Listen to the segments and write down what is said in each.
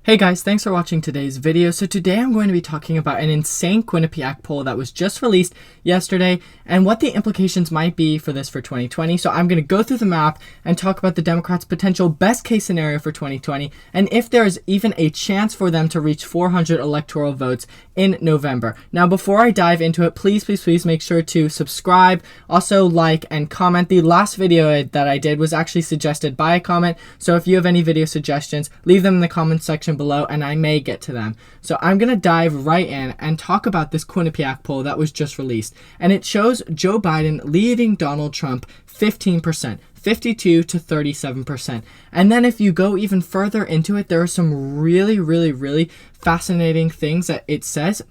Hey guys, thanks for watching today's video. So today I'm going to be talking about an insane Quinnipiac poll that was just released yesterday and what the implications might be for this for 2020. So I'm going to go through the map and talk about the Democrats' potential best case scenario for 2020 and if there's even a chance for them to reach 400 electoral votes in November. Now before I dive into it, please make sure to subscribe, also like and comment. The last video that I did was actually suggested by a comment, so if you have any video suggestions, leave them in the comments section below and I may get to them. So I'm going to dive right in and talk about this Quinnipiac poll that was just released. And it shows Joe Biden leading Donald Trump 15%. 52 to 37%. And then if you go even further into it, there are some really fascinating things that it says,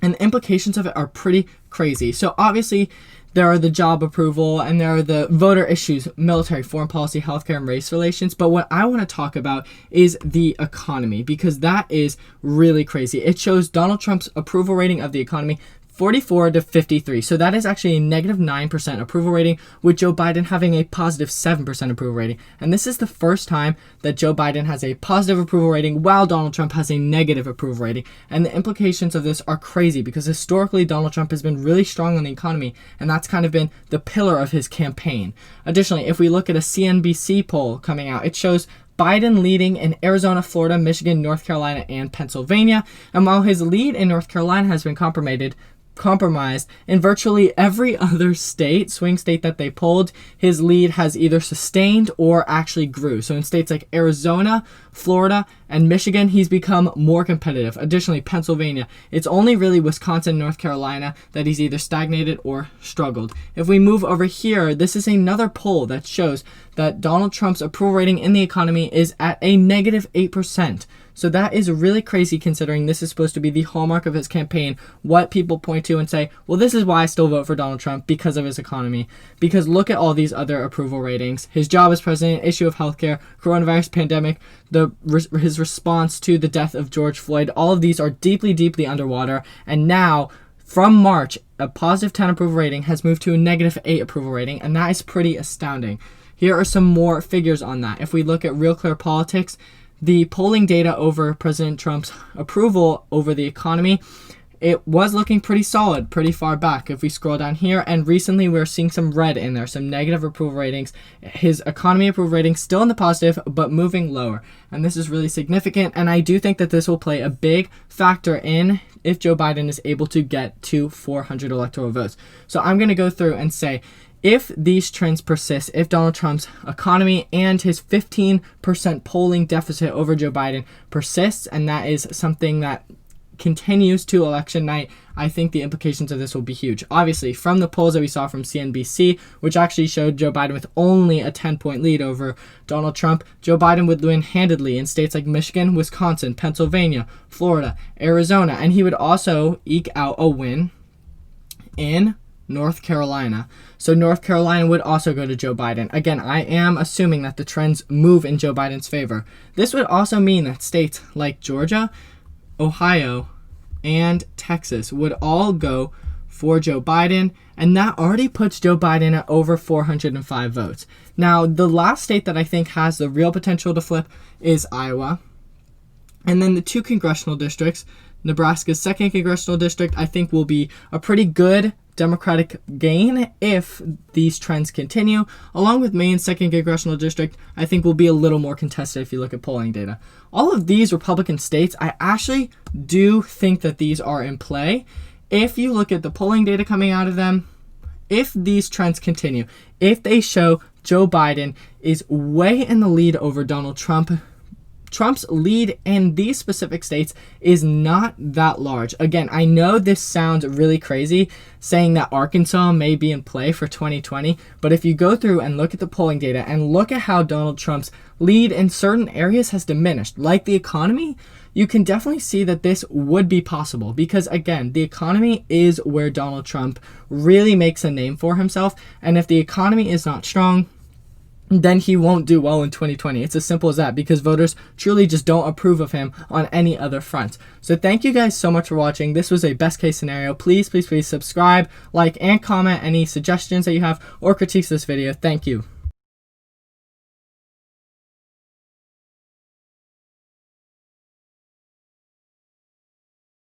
and the implications of it are pretty crazy. So obviously there are the job approval and there are the voter issues, military, foreign policy, healthcare, and race relations. But what I want to talk about is the economy, because that is really crazy. It shows Donald Trump's approval rating of the economy 44 to 53. So that is actually a negative 9% approval rating, with Joe Biden having a positive 7% approval rating. And this is the first time that Joe Biden has a positive approval rating while Donald Trump has a negative approval rating. And the implications of this are crazy because historically Donald Trump has been really strong on the economy, and that's kind of been the pillar of his campaign. Additionally, if we look at a CNBC poll coming out, it shows Biden leading in Arizona, Florida, Michigan, North Carolina, and Pennsylvania. And while his lead in North Carolina has been compromised in virtually every other swing state that they polled, his lead has either sustained or actually grew. So in states like Arizona, Florida, and Michigan, he's become more competitive. Additionally, Pennsylvania, it's only really Wisconsin, North Carolina that he's either stagnated or struggled. If we move over here, this is another poll that shows that Donald Trump's approval rating in the economy is at a negative 8%. So that is really crazy considering this is supposed to be the hallmark of his campaign, what people point to and say, well, this is why I still vote for Donald Trump, because of his economy. Because look at all these other approval ratings. His job as president, issue of healthcare, coronavirus pandemic, his response to the death of George Floyd, all of these are deeply underwater. And now, from March, a positive 10 approval rating has moved to a negative 8 approval rating, and that is pretty astounding. Here are some more figures on that. If we look at Real Clear Politics, the polling data over President Trump's approval over the economy, it was looking pretty solid, pretty far back. If we scroll down here, and recently we're seeing some red in there, some negative approval ratings. His economy approval rating still in the positive, but moving lower. And this is really significant, and I do think that this will play a big factor in if Joe Biden is able to get to 400 electoral votes. So I'm going to go through and say, if these trends persist, if Donald Trump's economy and his 15% polling deficit over Joe Biden persists, and that is something that continues to election night, I think the implications of this will be huge. Obviously, from the polls that we saw from CNBC, which actually showed Joe Biden with only a 10-point lead over Donald Trump, Joe Biden would win handedly in states like Michigan, Wisconsin, Pennsylvania, Florida, Arizona, and he would also eke out a win in North Carolina. So North Carolina would also go to Joe Biden. Again, I am assuming that the trends move in Joe Biden's favor. This would also mean that states like Georgia, Ohio, and Texas would all go for Joe Biden, and that already puts Joe Biden at over 405 votes. Now, the last state that I think has the real potential to flip is Iowa. And then the two congressional districts, Nebraska's 2nd congressional district, I think will be a pretty good Democratic gain if these trends continue, along with Maine's 2nd congressional district, I think will be a little more contested if you look at polling data. All of these Republican states, I actually do think that these are in play. If you look at the polling data coming out of them, if these trends continue, if they show Joe Biden is way in the lead over Donald Trump, Trump's lead in these specific states is not that large. Again, I know this sounds really crazy saying that Arkansas may be in play for 2020, but if you go through and look at the polling data and look at how Donald Trump's lead in certain areas has diminished, like the economy, you can definitely see that this would be possible because, again, the economy is where Donald Trump really makes a name for himself, and if the economy is not strong, then he won't do well in 2020. It's as simple as that because voters truly just don't approve of him on any other front. So thank you guys so much for watching. This was a best case scenario. Please subscribe, like, and comment any suggestions that you have or critiques of this video. Thank you.